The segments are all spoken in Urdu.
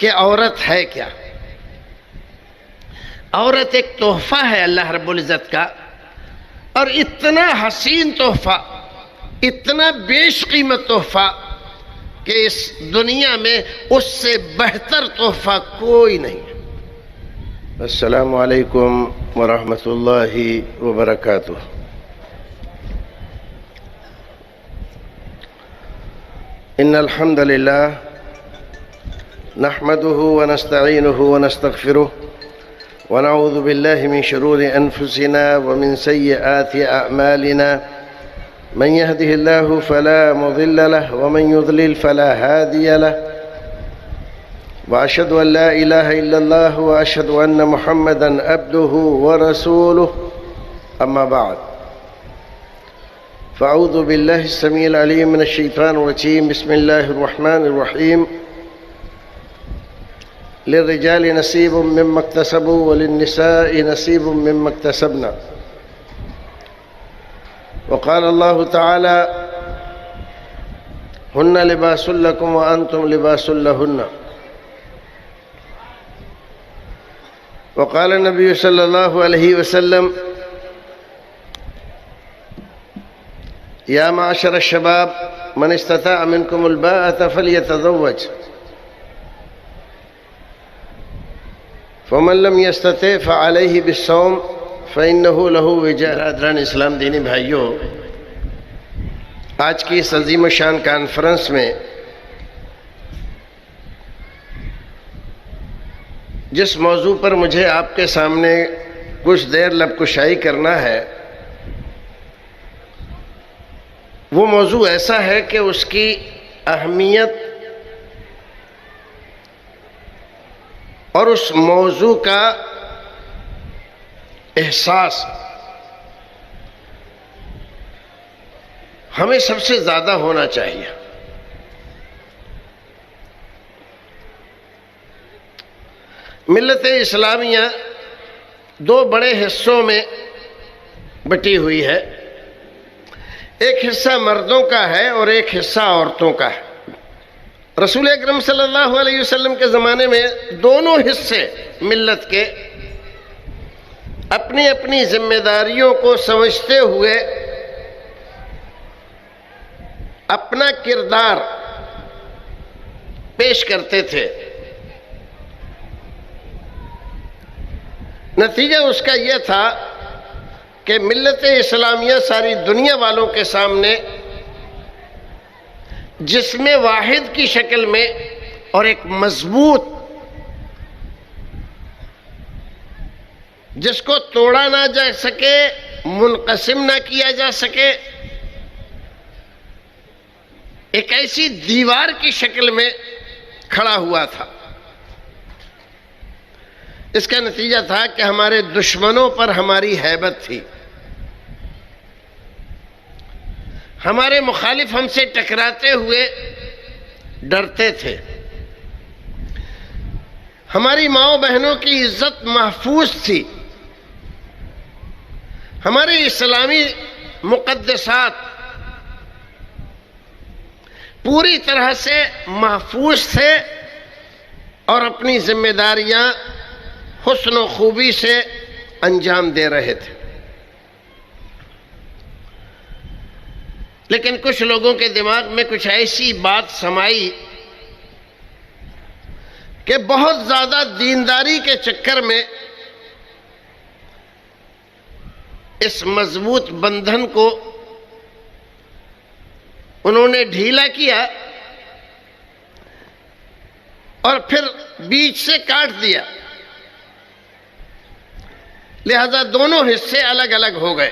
کہ عورت ہے کیا؟ عورت ایک تحفہ ہے اللہ رب العزت کا، اور اتنا حسین تحفہ، اتنا بیش قیمت تحفہ کہ اس دنیا میں اس سے بہتر تحفہ کوئی نہیں ہے۔ السلام علیکم ورحمۃ اللہ وبرکاتہ۔ ان الحمد للہ نحمده ونستعینه ونستغفره ونعوذ بالله من شرور انفسنا ومن سيئات اعمالنا، من يهده الله فلا مضل له ومن يضلل فلا هادي له، واشهد ان لا اله الا الله واشهد ان محمدا عبده ورسوله، اما بعد فاعوذ بالله السميع العليم من الشيطان الرجيم، بسم الله الرحمن الرحيم، للرجال نصيب مما اكتسبوا وللنساء نصيب مما اكتسبنا، وقال الله تعالى هن لباس لكم وأنتم لباس لهن، وقال النبي صلى الله عليه وسلم يا معشر الشباب من استطاع منكم الباءة فليتزوج، فمن لم يستطع فعليه بالصوم فإنه له وجاء۔ برادران اسلام دینی بھائیوں، آج کی اس عظیم الشان کانفرنس میں جس موضوع پر مجھے آپ کے سامنے کچھ دیر لب کشائی کرنا ہے، وہ موضوع ایسا ہے کہ اس کی اہمیت اور اس موضوع کا احساس ہمیں سب سے زیادہ ہونا چاہیے۔ ملت اسلامیہ دو بڑے حصوں میں بٹی ہوئی ہے، ایک حصہ مردوں کا ہے اور ایک حصہ عورتوں کا ہے۔ رسول اکرم صلی اللہ علیہ وسلم کے زمانے میں دونوں حصے ملت کے اپنی اپنی ذمہ داریوں کو سمجھتے ہوئے اپنا کردار پیش کرتے تھے۔ نتیجہ اس کا یہ تھا کہ ملت اسلامیہ ساری دنیا والوں کے سامنے جسم واحد کی شکل میں اور ایک مضبوط، جس کو توڑا نہ جا سکے، منقسم نہ کیا جا سکے، ایک ایسی دیوار کی شکل میں کھڑا ہوا تھا۔ اس کا نتیجہ تھا کہ ہمارے دشمنوں پر ہماری ہیبت تھی، ہمارے مخالف ہم سے ٹکراتے ہوئے ڈرتے تھے، ہماری ماؤں بہنوں کی عزت محفوظ تھی، ہمارے اسلامی مقدسات پوری طرح سے محفوظ تھے، اور اپنی ذمہ داریاں حسن و خوبی سے انجام دے رہے تھے۔ لیکن کچھ لوگوں کے دماغ میں کچھ ایسی بات سمائی کہ بہت زیادہ دینداری کے چکر میں اس مضبوط بندھن کو انہوں نے ڈھیلا کیا اور پھر بیچ سے کاٹ دیا، لہذا دونوں حصے الگ الگ ہو گئے۔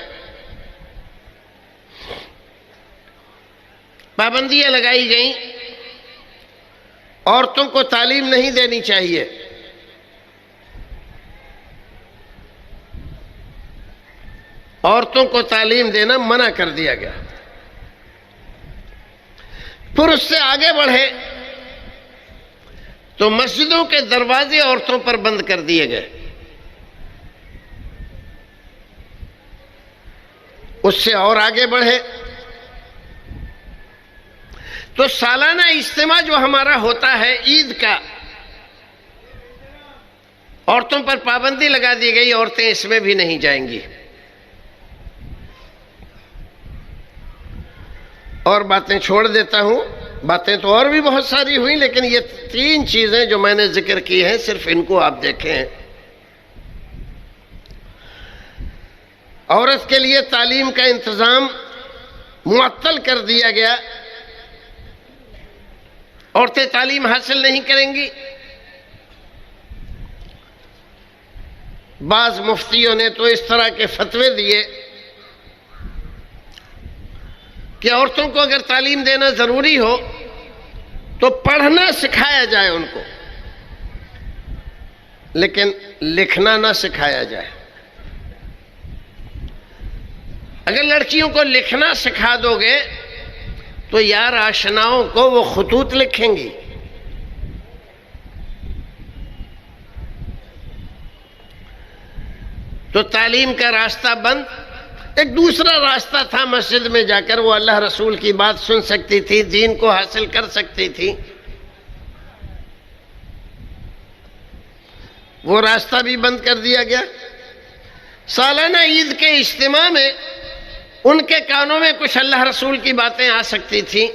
پابندیاں لگائی گئیں، عورتوں کو تعلیم نہیں دینی چاہیے، عورتوں کو تعلیم دینا منع کر دیا گیا۔ پھر اس سے آگے بڑھے تو مسجدوں کے دروازے عورتوں پر بند کر دیے گئے۔ اس سے اور آگے بڑھے تو سالانہ اجتماع جو ہمارا ہوتا ہے عید کا، عورتوں پر پابندی لگا دی گئی، عورتیں اس میں بھی نہیں جائیں گی۔ اور باتیں چھوڑ دیتا ہوں، باتیں تو اور بھی بہت ساری ہوئیں، لیکن یہ 3 چیزیں جو میں نے ذکر کی ہیں صرف ان کو آپ دیکھیں۔ عورت کے لیے تعلیم کا انتظام معطل کر دیا گیا، عورتیں تعلیم حاصل نہیں کریں گی۔ بعض مفتیوں نے تو اس طرح کے فتوے دیے کہ عورتوں کو اگر تعلیم دینا ضروری ہو تو پڑھنا سکھایا جائے ان کو، لیکن لکھنا نہ سکھایا جائے۔ اگر لڑکیوں کو لکھنا سکھا دو گے تو یار آشناؤں کو وہ خطوط لکھیں گی۔ تو تعلیم کا راستہ بند۔ ایک دوسرا راستہ تھا، مسجد میں جا کر وہ اللہ رسول کی بات سن سکتی تھی، دین کو حاصل کر سکتی تھی۔ وہ راستہ بھی بند کر دیا گیا۔ سالانہ عید کے اجتماع میں ان کے کانوں میں کچھ اللہ رسول کی باتیں آ سکتی تھیں،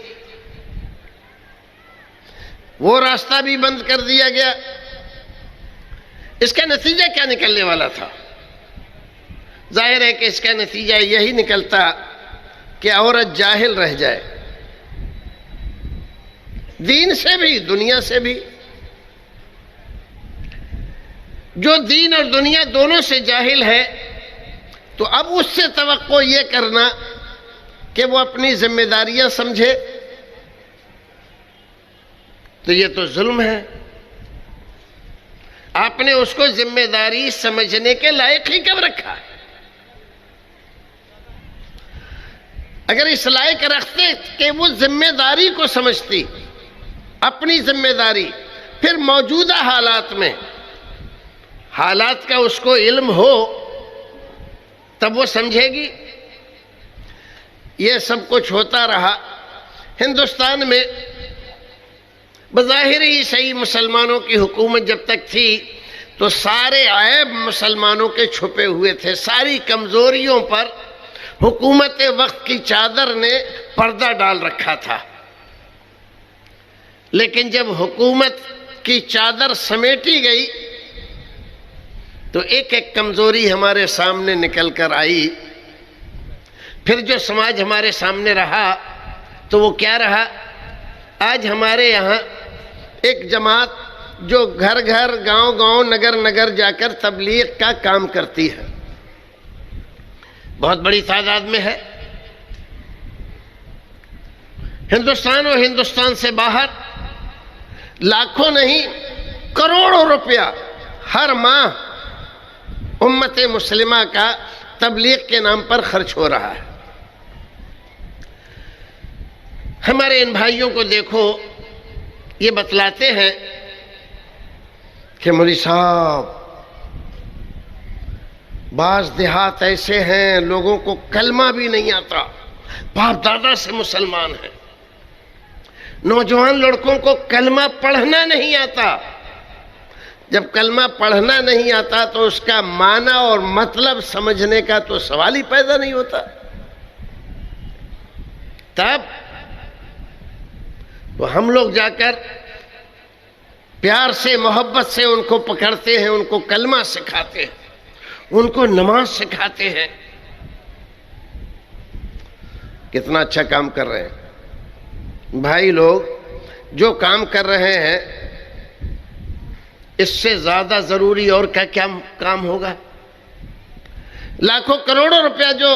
وہ راستہ بھی بند کر دیا گیا۔ اس کا نتیجہ کیا نکلنے والا تھا؟ ظاہر ہے کہ اس کا نتیجہ یہی نکلتا کہ عورت جاہل رہ جائے، دین سے بھی دنیا سے بھی۔ جو دین اور دنیا دونوں سے جاہل ہے تو اب اس سے توقع یہ کرنا کہ وہ اپنی ذمہ داریاں سمجھے تو یہ تو ظلم ہے۔ آپ نے اس کو ذمہ داری سمجھنے کے لائق ہی کب رکھا؟ اگر اس لائق رکھتے کہ وہ ذمہ داری کو سمجھتی، اپنی ذمہ داری، پھر موجودہ حالات میں حالات کا اس کو علم ہو تب وہ سمجھے گی۔ یہ سب کچھ ہوتا رہا۔ ہندوستان میں بظاہر ہی صحیح مسلمانوں کی حکومت جب تک تھی تو سارے عیب مسلمانوں کے چھپے ہوئے تھے، ساری کمزوریوں پر حکومت وقت کی چادر نے پردہ ڈال رکھا تھا۔ لیکن جب حکومت کی چادر سمیٹی گئی تو ایک ایک کمزوری ہمارے سامنے نکل کر آئی۔ پھر جو سماج ہمارے سامنے رہا تو وہ کیا رہا؟ آج ہمارے یہاں ایک جماعت جو گھر گھر، گاؤں گاؤں، نگر نگر جا کر تبلیغ کا کام کرتی ہے، بہت بڑی تعداد میں ہے۔ ہندوستان اور ہندوستان سے باہر لاکھوں نہیں کروڑوں روپیہ ہر ماہ امت مسلمہ کا تبلیغ کے نام پر خرچ ہو رہا ہے۔ ہمارے ان بھائیوں کو دیکھو، یہ بتلاتے ہیں کہ مولوی صاحب بعض دیہات ایسے ہیں لوگوں کو کلمہ بھی نہیں آتا، باپ دادا سے مسلمان ہیں، نوجوان لڑکوں کو کلمہ پڑھنا نہیں آتا۔ جب کلمہ پڑھنا نہیں آتا تو اس کا معنی اور مطلب سمجھنے کا تو سوال ہی پیدا نہیں ہوتا۔ تب تو ہم لوگ جا کر پیار سے، محبت سے ان کو پکڑتے ہیں، ان کو کلمہ سکھاتے ہیں، ان کو نماز سکھاتے ہیں۔ کتنا اچھا کام کر رہے ہیں بھائی لوگ، جو کام کر رہے ہیں اس سے زیادہ ضروری اور کیا کام ہوگا؟ لاکھوں کروڑوں روپیہ جو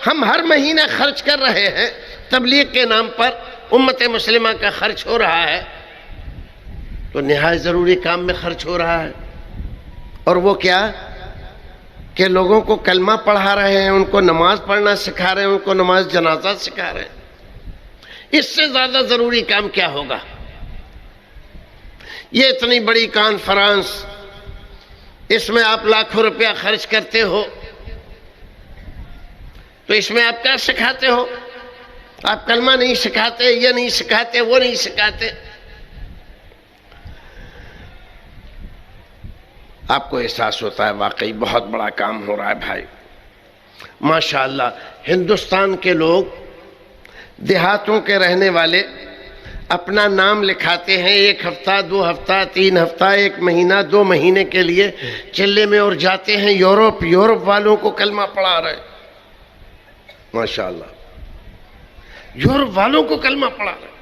ہم ہر مہینہ خرچ کر رہے ہیں تبلیغ کے نام پر، امت مسلمہ کا خرچ ہو رہا ہے تو نہایت ضروری کام میں خرچ ہو رہا ہے۔ اور وہ کیا کہ لوگوں کو کلمہ پڑھا رہے ہیں، ان کو نماز پڑھنا سکھا رہے ہیں، ان کو نماز جنازہ سکھا رہے ہیں۔ اس سے زیادہ ضروری کام کیا ہوگا؟ یہ اتنی بڑی کانفرنس، اس میں آپ لاکھوں روپیہ خرچ کرتے ہو تو اس میں آپ کیا سکھاتے ہو؟ آپ کلمہ نہیں سکھاتے، یہ نہیں سکھاتے، وہ نہیں سکھاتے۔ آپ کو احساس ہوتا ہے واقعی بہت بڑا کام ہو رہا ہے بھائی۔ ماشاءاللہ ہندوستان کے لوگ، دیہاتوں کے رہنے والے اپنا نام لکھاتے ہیں 1 ہفتہ 2 ہفتہ 3 ہفتہ 1 مہینہ 2 مہینے کے لیے چلے میں، اور جاتے ہیں یورپ والوں کو کلمہ پڑھا رہے ہیں۔ ماشاءاللہ یورپ والوں کو کلمہ پڑھا رہے ہیں،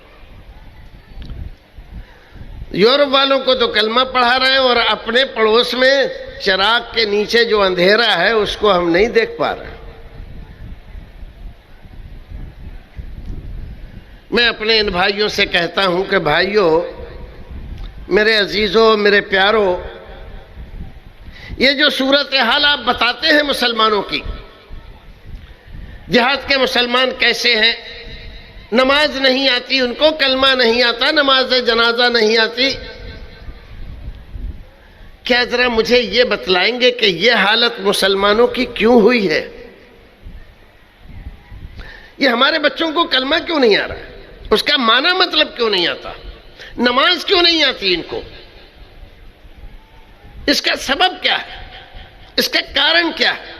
یورپ والوں کو تو کلمہ پڑھا رہے ہیں، اور اپنے پڑوس میں چراغ کے نیچے جو اندھیرا ہے اس کو ہم نہیں دیکھ پا رہے۔ میں اپنے ان بھائیوں سے کہتا ہوں کہ بھائیوں، میرے عزیزوں، میرے پیاروں، یہ جو صورتحال آپ بتاتے ہیں مسلمانوں کی، دیہات کے مسلمان کیسے ہیں، نماز نہیں آتی ان کو، کلمہ نہیں آتا، نماز جنازہ نہیں آتی، کیا ذرا مجھے یہ بتلائیں گے کہ یہ حالت مسلمانوں کی کیوں ہوئی ہے؟ یہ ہمارے بچوں کو کلمہ کیوں نہیں آ رہا ہے؟ اس کا معنی مطلب کیوں نہیں آتا؟ نماز کیوں نہیں آتی ان کو؟ اس کا سبب کیا ہے؟ اس کا کارن کیا ہے؟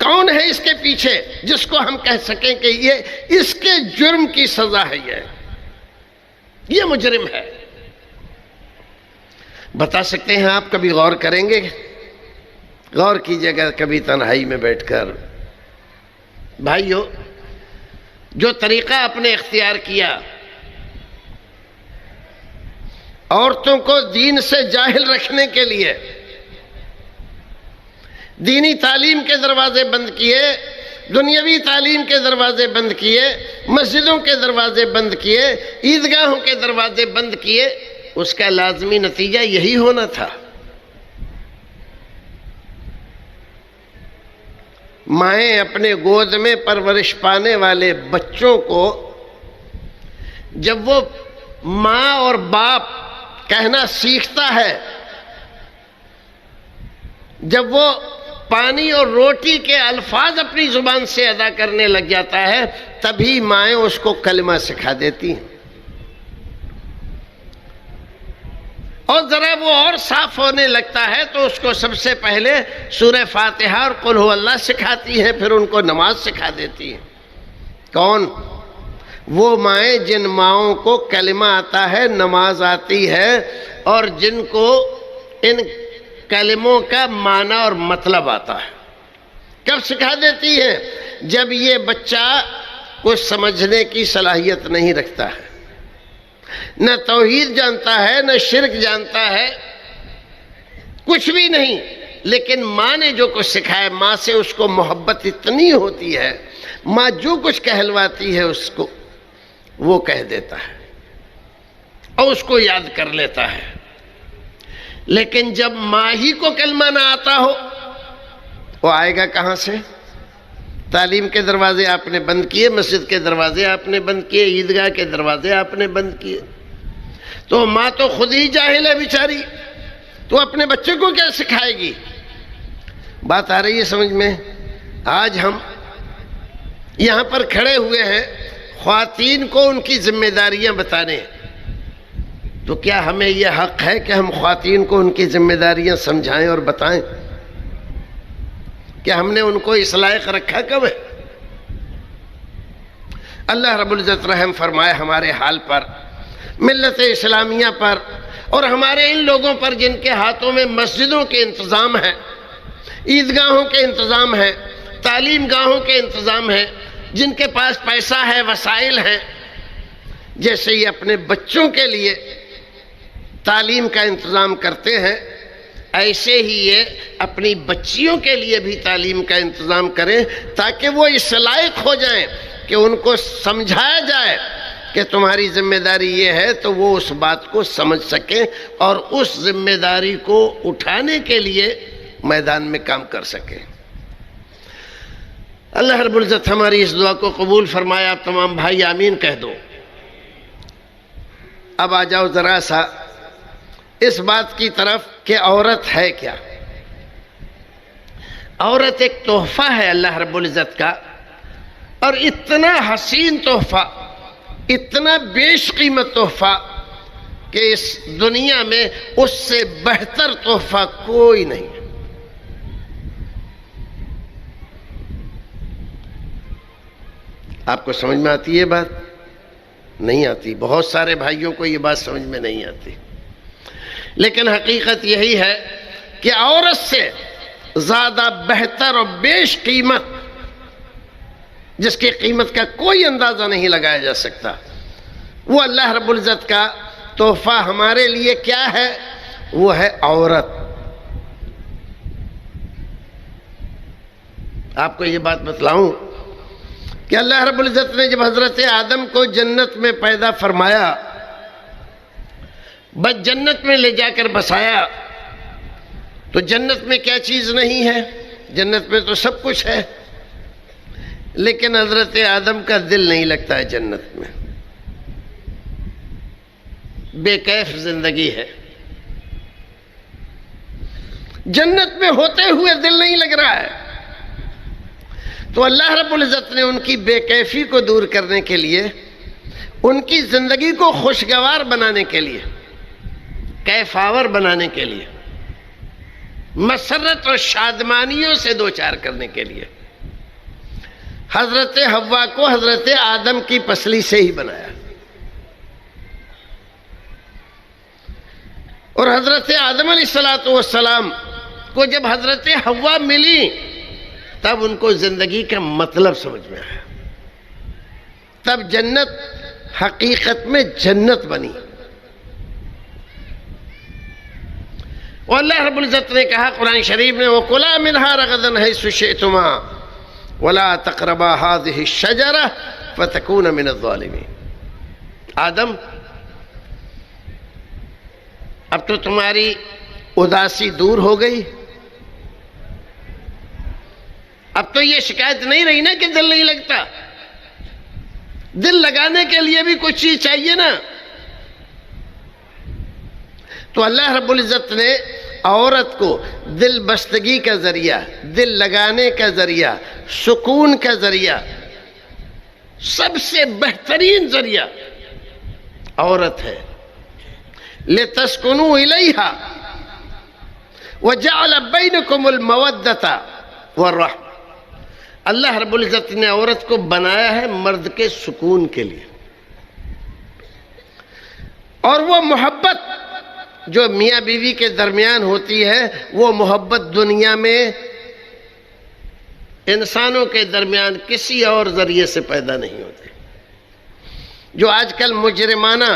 کون ہے اس کے پیچھے جس کو ہم کہہ سکیں کہ یہ اس کے جرم کی سزا ہے، یہ مجرم ہے؟ بتا سکتے ہیں آپ؟ کبھی غور کریں گے؟ غور کیجئے گا کبھی تنہائی میں بیٹھ کر۔ بھائیو، جو طریقہ آپ نے اختیار کیا عورتوں کو دین سے جاہل رکھنے کے لیے، دینی تعلیم کے دروازے بند کیے، دنیاوی تعلیم کے دروازے بند کیے، مسجدوں کے دروازے بند کیے، عیدگاہوں کے دروازے بند کیے، اس کا لازمی نتیجہ یہی ہونا تھا۔ مائیں اپنے گود میں پرورش پانے والے بچوں کو جب وہ ماں اور باپ کہنا سیکھتا ہے، جب وہ پانی اور روٹی کے الفاظ اپنی زبان سے ادا کرنے لگ جاتا ہے، تبھی مائیں اس کو کلمہ سکھا دیتی ہیں، اور ذرا وہ اور صاف ہونے لگتا ہے تو اس کو سب سے پہلے سورہ فاتحہ اور قل هو اللہ سکھاتی ہیں، پھر ان کو نماز سکھا دیتی ہیں۔ کون؟ وہ مائیں جن ماؤں کو کلمہ آتا ہے، نماز آتی ہے، اور جن کو ان کلموں کا معنی اور مطلب آتا ہے۔ کب سکھا دیتی ہے؟ جب یہ بچہ کچھ سمجھنے کی صلاحیت نہیں رکھتا ہے، نہ توحید جانتا ہے، نہ شرک جانتا ہے، کچھ بھی نہیں، لیکن ماں نے جو کچھ سکھایا، ماں سے اس کو محبت اتنی ہوتی ہے، ماں جو کچھ کہلواتی ہے اس کو وہ کہہ دیتا ہے اور اس کو یاد کر لیتا ہے۔ لیکن جب ماں ہی کو کلمہ نہ آتا ہو، وہ آئے گا کہاں سے؟ تعلیم کے دروازے آپ نے بند کیے، مسجد کے دروازے آپ نے بند کیے، عیدگاہ کے دروازے آپ نے بند کیے، تو ماں تو خود ہی جاہل ہے بیچاری، تو اپنے بچے کو کیا سکھائے گی؟ بات آ رہی ہے سمجھ میں؟ آج ہم یہاں پر کھڑے ہوئے ہیں خواتین کو ان کی ذمہ داریاں بتانے، تو کیا ہمیں یہ حق ہے کہ ہم خواتین کو ان کی ذمہ داریاں سمجھائیں اور بتائیں؟ کہ ہم نے ان کو اس لائق رکھا کب ہے؟ اللہ رب العزت رحم فرمائے ہمارے حال پر، ملت اسلامیہ پر، اور ہمارے ان لوگوں پر جن کے ہاتھوں میں مسجدوں کے انتظام ہیں، عیدگاہوں کے انتظام ہیں، تعلیم گاہوں کے انتظام ہیں، جن کے پاس پیسہ ہے، وسائل ہیں، جیسے یہ اپنے بچوں کے لیے تعلیم کا انتظام کرتے ہیں، ایسے ہی یہ اپنی بچیوں کے لیے بھی تعلیم کا انتظام کریں، تاکہ وہ اس لائق ہو جائیں کہ ان کو سمجھایا جائے کہ تمہاری ذمہ داری یہ ہے، تو وہ اس بات کو سمجھ سکیں اور اس ذمہ داری کو اٹھانے کے لیے میدان میں کام کر سکیں۔ اللہ رب العزت ہماری اس دعا کو قبول فرمایا۔ آپ تمام بھائی آمین کہہ دو۔ اب آ جاؤ ذرا سا اس بات کی طرف کہ عورت ہے کیا؟ عورت ایک تحفہ ہے اللہ رب العزت کا، اور اتنا حسین تحفہ، اتنا بیش قیمت تحفہ کہ اس دنیا میں اس سے بہتر تحفہ کوئی نہیں ہے۔ آپ کو سمجھ میں آتی ہے بات؟ نہیں آتی۔ بہت سارے بھائیوں کو یہ بات سمجھ میں نہیں آتی، لیکن حقیقت یہی ہے کہ عورت سے زیادہ بہتر اور بیش قیمت، جس کی قیمت کا کوئی اندازہ نہیں لگایا جا سکتا، وہ اللہ رب العزت کا تحفہ ہمارے لیے کیا ہے؟ وہ ہے عورت۔ آپ کو یہ بات بتلاؤں کہ اللہ رب العزت نے جب حضرت آدم کو جنت میں پیدا فرمایا، بس جنت میں لے جا کر بسایا، تو جنت میں کیا چیز نہیں ہے؟ جنت میں تو سب کچھ ہے، لیکن حضرت آدم کا دل نہیں لگتا ہے جنت میں، بے کیف زندگی ہے، جنت میں ہوتے ہوئے دل نہیں لگ رہا ہے۔ تو اللہ رب العزت نے ان کی بے کیفی کو دور کرنے کے لیے، ان کی زندگی کو خوشگوار بنانے کے لیے، کیف آور بنانے کے لیے، مسرت اور شادمانیوں سے دوچار کرنے کے لیے حضرت حوا کو حضرت آدم کی پسلی سے ہی بنایا، اور حضرت آدم علیہ السلام کو جب حضرت حوا ملی، تب ان کو زندگی کا مطلب سمجھ میں آیا، تب جنت حقیقت میں جنت بنی۔ اور اللہ رب العزت نے کہا قرآن شریف میں، وَكُلَا مِنْهَا رَغَدًا حَيْثُ شِئْتُمَا وَلَا تَقْرَبَا هَٰذِهِ الشَّجَرَةَ فَتَكُونَ مِنَ الظَّالِمِينَ۔ آدم، اب تو تمہاری اداسی دور ہو گئی، اب تو یہ شکایت نہیں رہی نا کہ دل نہیں لگتا۔ دل لگانے کے لیے بھی کچھ چیز چاہیے نا۔ تو اللہ رب العزت نے عورت کو دل بستگی کا ذریعہ، دل لگانے کا ذریعہ، سکون کا ذریعہ، سب سے بہترین ذریعہ عورت ہے۔ لِتَسْكُنُوا إِلَيْهَا وَجَعَلَ بَيْنَكُمُ الْمَوَدَّةَ وَالرَّحْمَةَ۔ اللہ رب العزت نے عورت کو بنایا ہے مرد کے سکون کے لیے، اور وہ محبت جو میاں بیوی کے درمیان ہوتی ہے، وہ محبت دنیا میں انسانوں کے درمیان کسی اور ذریعے سے پیدا نہیں ہوتی۔ جو آج کل مجرمانہ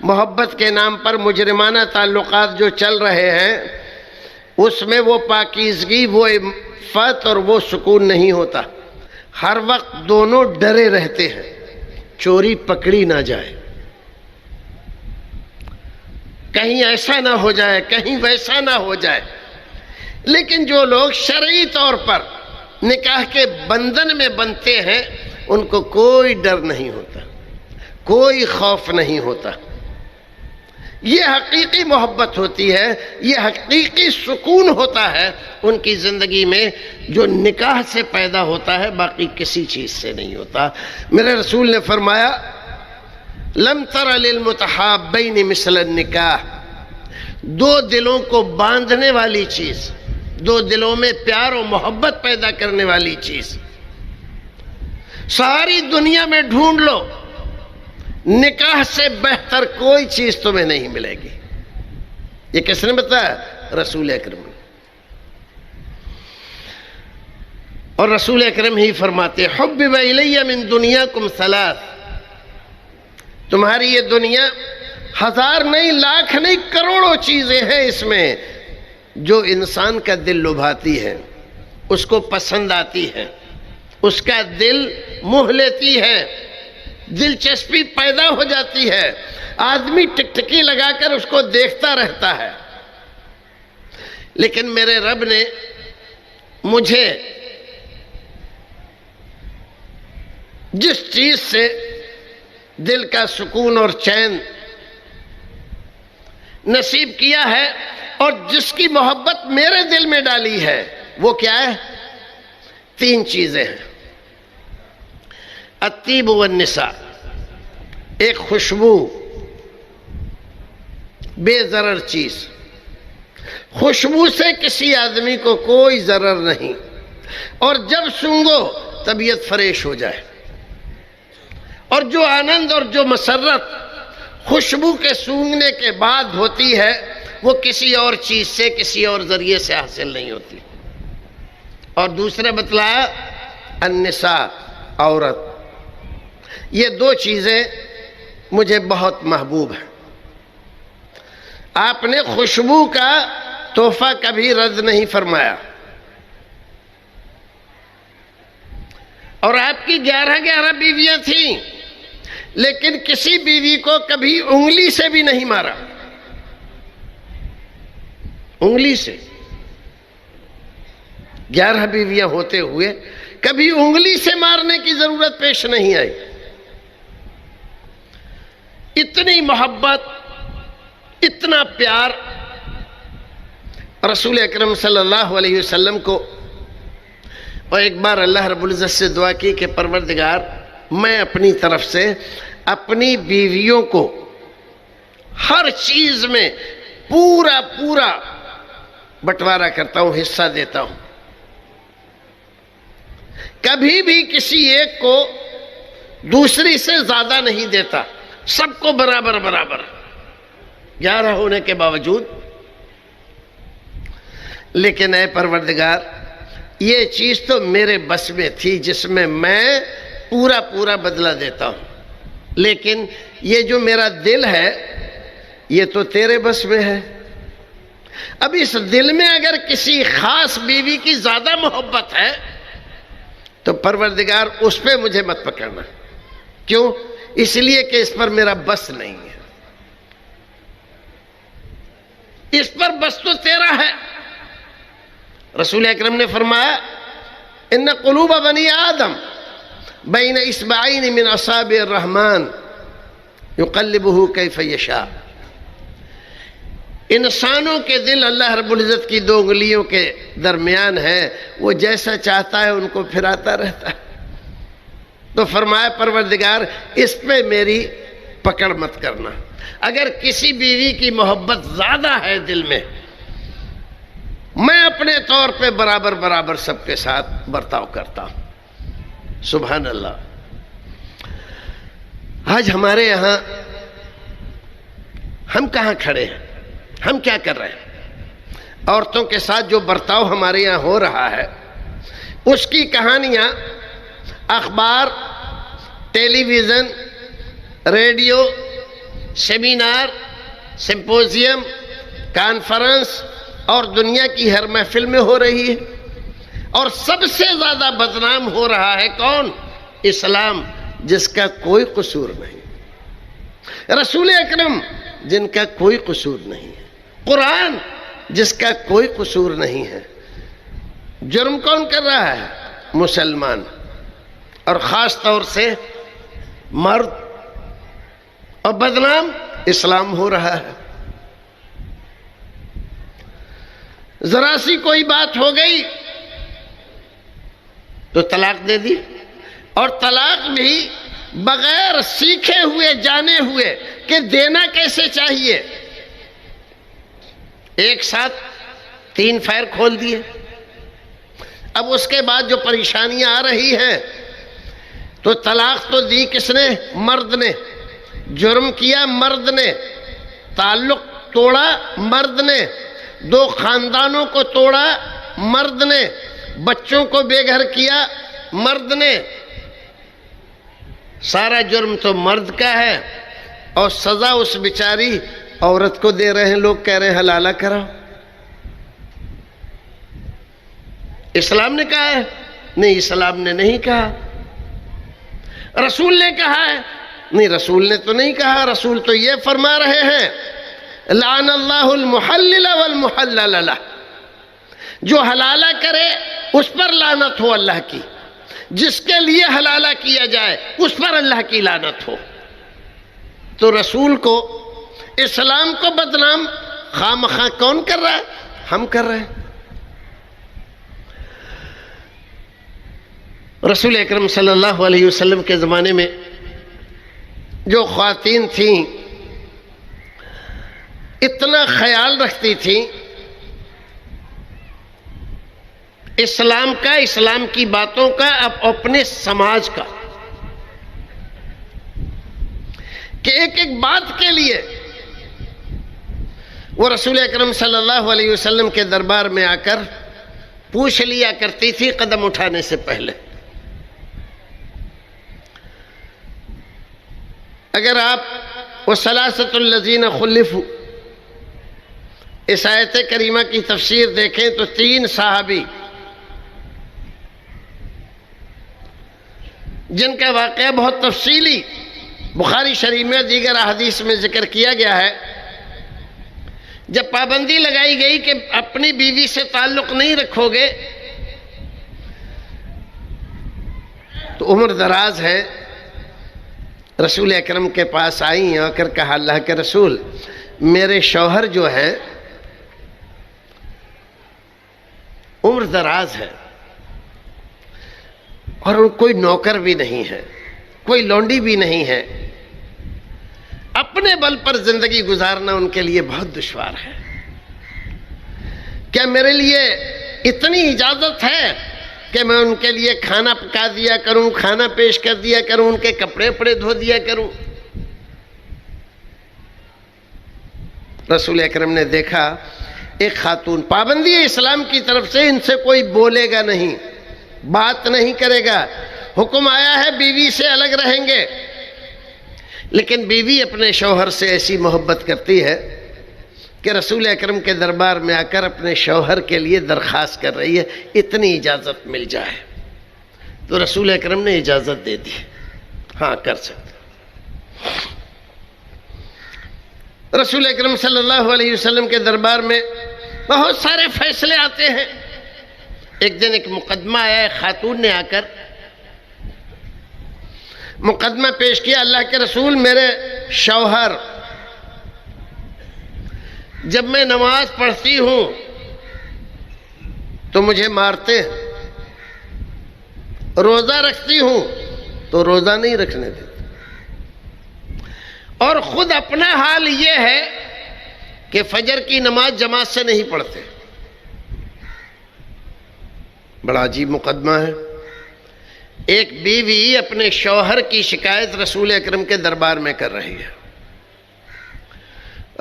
محبت کے نام پر مجرمانہ تعلقات جو چل رہے ہیں، اس میں وہ پاکیزگی، وہ عفت اور وہ سکون نہیں ہوتا۔ ہر وقت دونوں ڈرے رہتے ہیں چوری پکڑی نہ جائے، کہیں ایسا نہ ہو جائے، کہیں ویسا نہ ہو جائے۔ لیکن جو لوگ شرعی طور پر نکاح کے بندھن میں بنتے ہیں، ان کو کوئی ڈر نہیں ہوتا، کوئی خوف نہیں ہوتا۔ یہ حقیقی محبت ہوتی ہے، یہ حقیقی سکون ہوتا ہے ان کی زندگی میں، جو نکاح سے پیدا ہوتا ہے، باقی کسی چیز سے نہیں ہوتا۔ میرے رسول نے فرمایا، لم تر للمتحابین مثل النکاح، دو دلوں کو باندھنے والی چیز، دو دلوں میں پیار و محبت پیدا کرنے والی چیز ساری دنیا میں ڈھونڈ لو، نکاح سے بہتر کوئی چیز تمہیں نہیں ملے گی۔ یہ کس نے بتایا؟ رسول اکرم نے۔ اور رسول اکرم ہی فرماتے، حبب الی من دنیاکم ثلاث، تمہاری یہ دنیا ہزار نہیں، لاکھ نہیں، کروڑوں چیزیں ہیں اس میں جو انسان کا دل لبھاتی ہے، اس کو پسند آتی ہے، اس کا دل موہ لیتی ہے، دلچسپی پیدا ہو جاتی ہے، آدمی ٹکٹکی لگا کر اس کو دیکھتا رہتا ہے۔ لیکن میرے رب نے مجھے جس چیز سے دل کا سکون اور چین نصیب کیا ہے، اور جس کی محبت میرے دل میں ڈالی ہے، وہ کیا ہے؟ تین چیزیں ہیں۔ الطیب والنساء، ایک خوشبو بے ضرر چیز. خوشبو سے کسی آدمی کو کوئی ضرر نہیں، اور جب سونگو طبیعت فریش ہو جائے. اور جو آنند اور جو مسرت خوشبو کے سونگنے کے بعد ہوتی ہے وہ کسی اور چیز سے، کسی اور ذریعے سے حاصل نہیں ہوتی. اور دوسرے بتلایا النساء، عورت. یہ دو چیزیں مجھے بہت محبوب ہیں. آپ نے خوشبو کا تحفہ کبھی رد نہیں فرمایا، اور آپ کی 11 بیویاں تھیں، لیکن کسی بیوی کو کبھی انگلی سے بھی نہیں مارا. انگلی سے 11 بیویاں ہوتے ہوئے کبھی انگلی سے مارنے کی ضرورت پیش نہیں آئی. اتنی محبت، اتنا پیار رسول اکرم صلی اللہ علیہ وسلم کو. اور ایک بار اللہ رب العزت سے دعا کی کہ پروردگار، میں اپنی طرف سے اپنی بیویوں کو ہر چیز میں پورا بٹوارا کرتا ہوں، حصہ دیتا ہوں. کبھی بھی کسی ایک کو دوسری سے زیادہ نہیں دیتا، سب کو برابر 11 ہونے کے باوجود. لیکن اے پروردگار، یہ چیز تو میرے بس میں تھی جس میں میں پورا بدلہ دیتا ہوں، لیکن یہ جو میرا دل ہے یہ تو تیرے بس میں ہے. اب اس دل میں اگر کسی خاص بیوی کی زیادہ محبت ہے تو پروردگار اس پہ مجھے مت پکڑنا. کیوں؟ اس لیے کہ اس پر میرا بس نہیں ہے. اس پر بس تو تیرا ہے. رسول اکرم نے فرمایا ان قلوب بنی آدم بین اصبعین من اصابع الرحمن یقلبہ کیف یشاء. انسانوں کے دل اللہ رب العزت کی 2 انگلیوں کے درمیان ہے، وہ جیسا چاہتا ہے ان کو پھراتا رہتا ہے. تو فرمایا پروردگار اس پہ میری پکڑ مت کرنا. اگر کسی بیوی کی محبت زیادہ ہے دل میں، میں اپنے طور پہ برابر سب کے ساتھ برتاؤ کرتا ہوں. سبحان اللہ. آج ہمارے یہاں ہم کہاں کھڑے ہیں؟ ہم کیا کر رہے ہیں؟ عورتوں کے ساتھ جو برتاؤ ہمارے یہاں ہو رہا ہے اس کی کہانیاں اخبار، television, radio, seminar, symposium, conference اور دنیا کی ہر محفل میں ہو رہی ہے. اور سب سے زیادہ بدنام ہو رہا ہے کون؟ اسلام، جس کا کوئی قصور نہیں. رسول اکرم، جن کا کوئی قصور نہیں ہے. قرآن، جس کا کوئی قصور نہیں ہے. جرم کون کر رہا ہے؟ مسلمان، اور خاص طور سے مرد. اور بدنام اسلام ہو رہا ہے. ذرا سی کوئی بات ہو گئی تو طلاق دے دی، اور طلاق بھی بغیر سیکھے ہوئے، جانے ہوئے کہ دینا کیسے چاہیے. ایک ساتھ 3 فائر کھول دیے. اب اس کے بعد جو پریشانیاں آ رہی ہیں تو طلاق تو دی کس نے؟ مرد نے. جرم کیا مرد نے، تعلق توڑا مرد نے، 2 خاندانوں کو توڑا مرد نے، بچوں کو بے گھر کیا مرد نے. سارا جرم تو مرد کا ہے، اور سزا اس بیچاری عورت کو دے رہے ہیں. لوگ کہہ رہے ہیں حلالہ کراؤ. اسلام نے کہا ہے؟ نہیں، اسلام نے نہیں کہا. رسول نے کہا ہے؟ نہیں، رسول نے تو نہیں کہا. رسول تو یہ فرما رہے ہیں لعن اللہ المحلل والمحلل لہ. جو حلالہ کرے اس پر لعنت ہو اللہ کی، جس کے لیے حلالہ کیا جائے اس پر اللہ کی لعنت ہو. تو رسول کو، اسلام کو بدنام خواہ مخواہ کون کر رہا ہے؟ ہم کر رہے ہیں. رسول اکرم صلی اللہ علیہ وسلم کے زمانے میں جو خواتین تھیں اتنا خیال رکھتی تھیں اسلام کا، اسلام کی باتوں کا، اب اپنے سماج کا، کہ ایک ایک بات کے لیے وہ رسول اکرم صلی اللہ علیہ وسلم کے دربار میں آ کر پوچھ لیا کرتی تھی قدم اٹھانے سے پہلے۔ اگر آپ وَثَلَاثَةُ الَّذِينَ خُلِّفُوا اس آیت کریمہ کی تفسیر دیکھیں تو 3 صحابی جن کا واقعہ بہت تفصیلی بخاری شریف میں دیگر احادیث میں ذکر کیا گیا ہے، جب پابندی لگائی گئی کہ اپنی بیوی سے تعلق نہیں رکھو گے تو عمر دراز ہے، رسول اکرم کے پاس آئیں آ کر کہا اللہ کے رسول میرے شوہر جو ہے عمر دراز ہے اور کوئی نوکر بھی نہیں ہے، کوئی لونڈی بھی نہیں ہے، اپنے بل پر زندگی گزارنا ان کے لیے بہت دشوار ہے، کیا میرے لیے اتنی اجازت ہے کہ میں ان کے لیے کھانا پکا دیا کروں، کھانا پیش کر دیا کروں، ان کے کپڑے پڑے دھو دیا کروں؟ رسول اکرم نے دیکھا ایک خاتون، پابندی ہے اسلام کی طرف سے، ان سے کوئی بولے گا نہیں، بات نہیں کرے گا، حکم آیا ہے بیوی سے الگ رہیں گے، لیکن بیوی اپنے شوہر سے ایسی محبت کرتی ہے کہ رسول اکرم کے دربار میں آ کر اپنے شوہر کے لیے درخواست کر رہی ہے اتنی اجازت مل جائے، تو رسول اکرم نے اجازت دے دی، ہاں کر سکتے۔ رسول اکرم صلی اللہ علیہ وسلم کے دربار میں بہت سارے فیصلے آتے ہیں۔ ایک دن ایک مقدمہ آیا، ایک خاتون نے آ کر مقدمہ پیش کیا، اللہ کے رسول میرے شوہر جب میں نماز پڑھتی ہوں تو مجھے مارتے ہیں، روزہ رکھتی ہوں تو روزہ نہیں رکھنے دیتے، اور خود اپنا حال یہ ہے کہ فجر کی نماز جماعت سے نہیں پڑھتے۔ بڑا عجیب مقدمہ ہے۔ ایک بیوی اپنے شوہر کی شکایت رسول اکرم کے دربار میں کر رہی ہے۔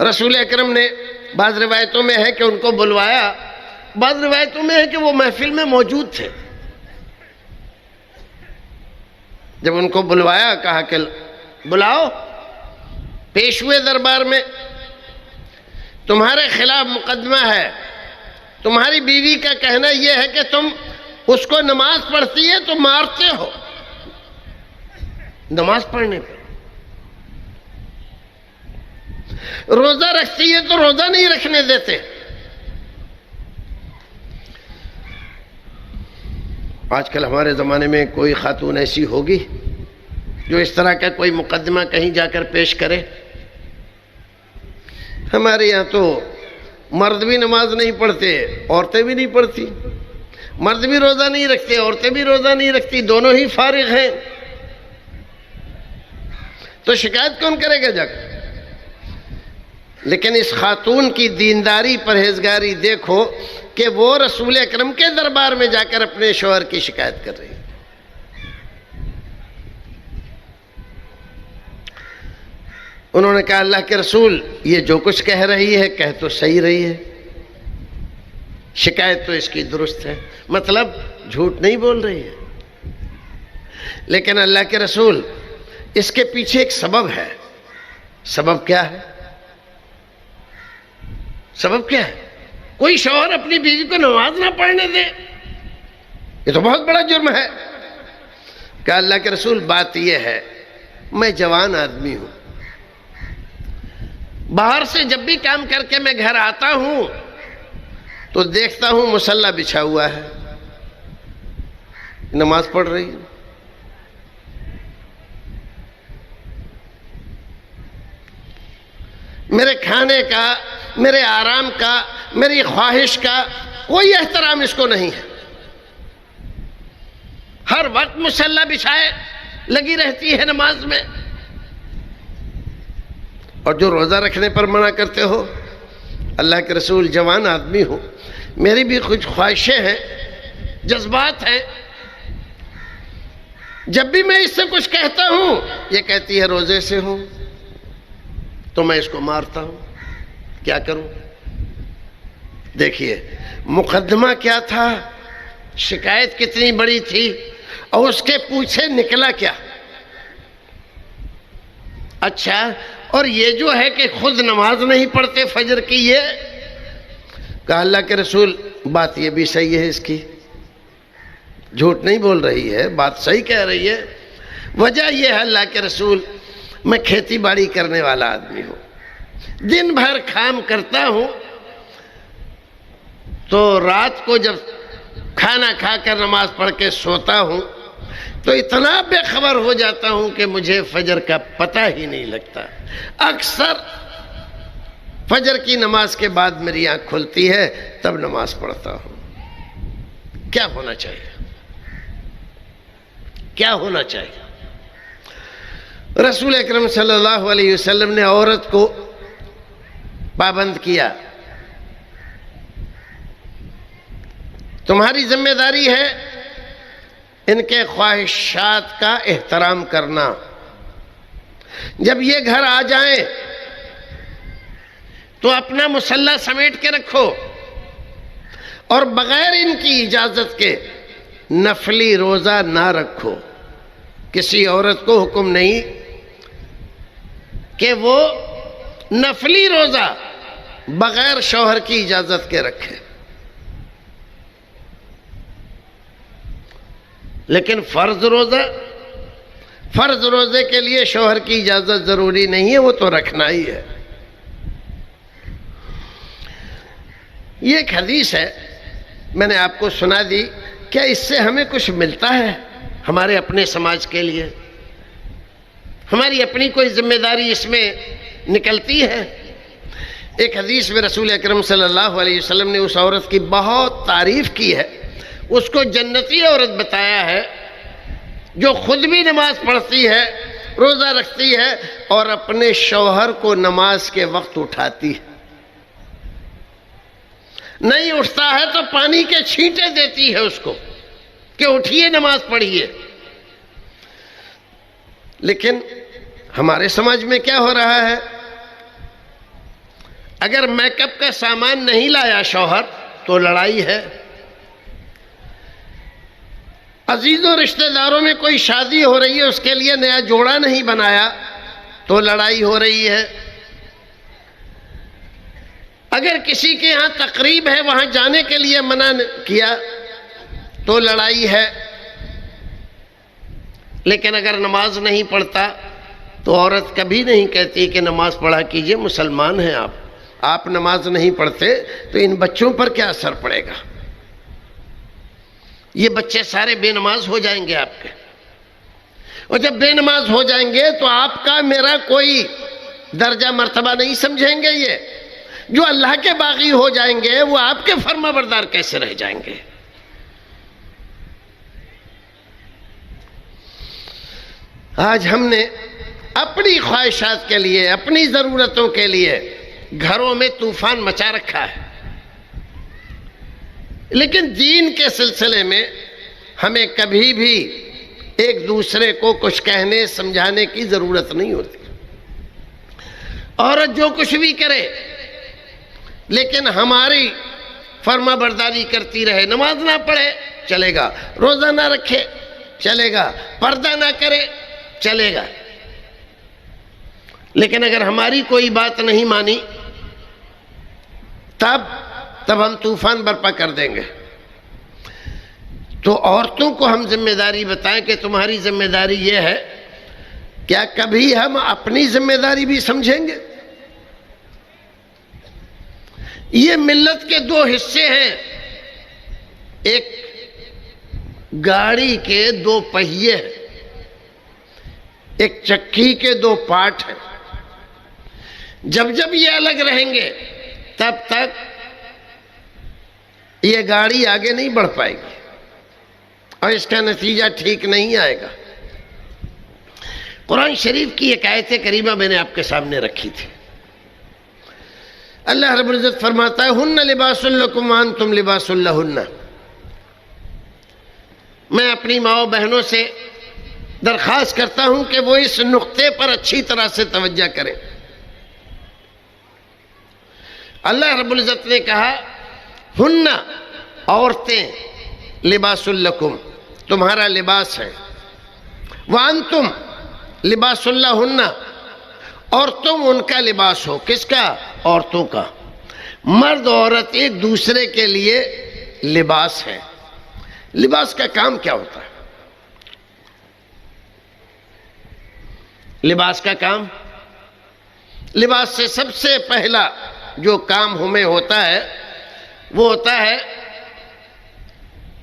رسول اکرم نے بعض روایتوں میں ہے کہ ان کو بلوایا، بعض روایتوں میں ہے کہ وہ محفل میں موجود تھے۔ جب ان کو بلوایا کہا کہ بلاؤ، پیش ہوئے دربار میں، تمہارے خلاف مقدمہ ہے، تمہاری بیوی کا کہنا یہ ہے کہ تم اس کو نماز پڑھتی ہے تو مارتے ہو، نماز پڑھنے پہ، روزہ رکھتی ہے تو روزہ نہیں رکھنے دیتے۔ آج کل ہمارے زمانے میں کوئی خاتون ایسی ہوگی جو اس طرح کا کوئی مقدمہ کہیں جا کر پیش کرے؟ ہمارے یہاں تو مرد بھی نماز نہیں پڑھتے، عورتیں بھی نہیں پڑھتی، مرد بھی روزہ نہیں رکھتے، عورتیں بھی روزہ نہیں رکھتی، دونوں ہی فارغ ہیں، تو شکایت کون کرے گا جا کر؟ لیکن اس خاتون کی دینداری پرہیزگاری دیکھو کہ وہ رسول اکرم کے دربار میں جا کر اپنے شوہر کی شکایت کر رہی ہے۔ انہوں نے کہا اللہ کے رسول یہ جو کچھ کہہ رہی ہے کہہ تو صحیح رہی ہے، شکایت تو اس کی درست ہے، مطلب جھوٹ نہیں بول رہی ہے، لیکن اللہ کے رسول اس کے پیچھے ایک سبب ہے۔ سبب کیا ہے؟ سبب کیا ہے؟ کوئی شوہر اپنی بیوی کو نماز نہ پڑھنے دے، یہ تو بہت بڑا جرم ہے۔ کہا اللہ کے رسول بات یہ ہے میں جوان آدمی ہوں، باہر سے جب بھی کام کر کے میں گھر آتا ہوں تو دیکھتا ہوں مصلی بچھا ہوا ہے، نماز پڑھ رہی ہے، میرے کھانے کا، میرے آرام کا، میری خواہش کا کوئی احترام اس کو نہیں ہے، ہر وقت مصلی بچھائے لگی رہتی ہے نماز میں، اور جو روزہ رکھنے پر منع کرتے ہو اللہ کے رسول جوان آدمی ہوں، میری بھی کچھ خواہشیں ہیں، جذبات ہیں. جب بھی میں اس سے کچھ کہتا ہوں یہ کہتی ہے روزے سے ہوں، تو میں اس کو مارتا ہوں. کیا کروں؟ دیکھیے مقدمہ کیا تھا، شکایت کتنی بڑی تھی، اور اس کے پوچھے نکلا کیا. اچھا، اور یہ جو ہے کہ خود نماز نہیں پڑھتے فجر کی، یہ کہا اللہ کے رسول بات یہ بھی صحیح ہے، اس کی جھوٹ نہیں بول رہی ہے، بات صحیح کہہ رہی ہے. وجہ یہ ہے اللہ کے رسول میں کھیتی باڑی کرنے والا آدمی ہوں، دن بھر کام کرتا ہوں، تو رات کو جب کھانا کھا کر نماز پڑھ کے سوتا ہوں تو اتنا بے خبر ہو جاتا ہوں کہ مجھے فجر کا پتہ ہی نہیں لگتا. اکثر فجر کی نماز کے بعد میری آنکھ کھلتی ہے، تب نماز پڑھتا ہوں. کیا ہونا چاہیے؟ کیا ہونا چاہیے؟ رسول اکرم صلی اللہ علیہ وسلم نے عورت کو پابند کیا، تمہاری ذمہ داری ہے ان کے خواہشات کا احترام کرنا. جب یہ گھر آ جائیں تو اپنا مسلح سمیٹ کے رکھو، اور بغیر ان کی اجازت کے نفلی روزہ نہ رکھو. کسی عورت کو حکم نہیں کہ وہ نفلی روزہ بغیر شوہر کی اجازت کے رکھے، لیکن فرض روزے کے لیے شوہر کی اجازت ضروری نہیں ہے، وہ تو رکھنا ہی ہے. یہ ایک حدیث ہے، میں نے آپ کو سنا دی. کیا اس سے ہمیں کچھ ملتا ہے ہمارے اپنے سماج کے لیے؟ ہماری اپنی کوئی ذمہ داری اس میں نکلتی ہے؟ ایک حدیث میں رسول اکرم صلی اللہ علیہ وسلم نے اس عورت کی بہت تعریف کی ہے، اس کو جنتی عورت بتایا ہے جو خود بھی نماز پڑھتی ہے، روزہ رکھتی ہے، اور اپنے شوہر کو نماز کے وقت اٹھاتی ہے. نہیں اٹھتا ہے تو پانی کے چھینٹے دیتی ہے اس کو کہ اٹھیے نماز پڑھیے. لیکن ہمارے سماج میں کیا ہو رہا ہے؟ اگر میک اپ کا سامان نہیں لایا شوہر تو لڑائی ہے. عزیزوں رشتہ داروں میں کوئی شادی ہو رہی ہے، اس کے لیے نیا جوڑا نہیں بنایا تو لڑائی ہو رہی ہے. اگر کسی کے ہاں تقریب ہے وہاں جانے کے لیے منع کیا تو لڑائی ہے. لیکن اگر نماز نہیں پڑھتا تو عورت کبھی نہیں کہتی کہ نماز پڑھا کیجئے، مسلمان ہیں آپ نماز نہیں پڑھتے تو ان بچوں پر کیا اثر پڑے گا؟ یہ بچے سارے بے نماز ہو جائیں گے آپ کے، اور جب بے نماز ہو جائیں گے تو آپ کا میرا کوئی درجہ مرتبہ نہیں سمجھیں گے. یہ جو اللہ کے باغی ہو جائیں گے وہ آپ کے فرما بردار کیسے رہ جائیں گے؟ آج ہم نے اپنی خواہشات کے لیے، اپنی ضرورتوں کے لیے گھروں میں طوفان مچا رکھا ہے، لیکن دین کے سلسلے میں ہمیں کبھی بھی ایک دوسرے کو کچھ کہنے سمجھانے کی ضرورت نہیں ہوتی. عورت جو کچھ بھی کرے لیکن ہماری فرما برداری کرتی رہے، نماز نہ پڑھے چلے گا، روزہ نہ رکھے چلے گا، پردہ نہ کرے چلے گا. لیکن اگر ہماری کوئی بات نہیں مانی تب ہم طوفان برپا کر دیں گے. تو عورتوں کو ہم ذمہ داری بتائیں کہ تمہاری ذمہ داری یہ ہے. کیا کبھی ہم اپنی ذمہ داری بھی سمجھیں گے؟ یہ ملت کے دو حصے ہیں، ایک گاڑی کے دو پہیے ہیں، ایک چکی کے دو پارٹ ہیں. جب یہ الگ رہیں گے تب تک یہ گاڑی آگے نہیں بڑھ پائے گی اور اس کا نتیجہ ٹھیک نہیں آئے گا. قرآن شریف کی ایک آیت کریمہ میں نے آپ کے سامنے رکھی تھی. اللہ رب العزت فرماتا ہے ہن لباس لکم وانتم لباس لہن۔ میں اپنی ماؤں بہنوں سے درخواست کرتا ہوں کہ وہ اس نقطے پر اچھی طرح سے توجہ کریں۔ اللہ رب العزت نے کہا ہن عورتیں لباس لکم تمہارا لباس ہے، وانتم لباس لہن اور تم ان کا لباس ہو۔ کس کا؟ عورتوں کا۔ مرد عورت ایک دوسرے کے لیے لباس ہے۔ لباس کا کام کیا ہوتا ہے؟ لباس کا کام، لباس سے سب سے پہلا جو کام ہمیں ہوتا ہے وہ ہوتا ہے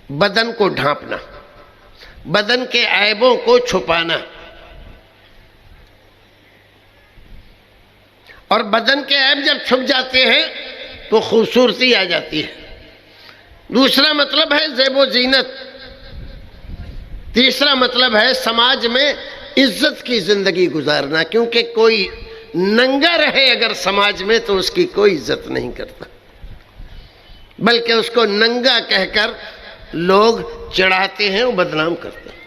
بدن کو ڈھانپنا، بدن کے عیبوں کو چھپانا، اور بدن کے عیب جب چھپ جاتے ہیں تو خوبصورتی آ جاتی ہے۔ دوسرا مطلب ہے زیب و زینت، تیسرا مطلب ہے سماج میں عزت کی زندگی گزارنا، کیونکہ کوئی ننگا رہے اگر سماج میں تو اس کی کوئی عزت نہیں کرتا، بلکہ اس کو ننگا کہہ کر لوگ چڑھاتے ہیں اور بدنام کرتے ہیں۔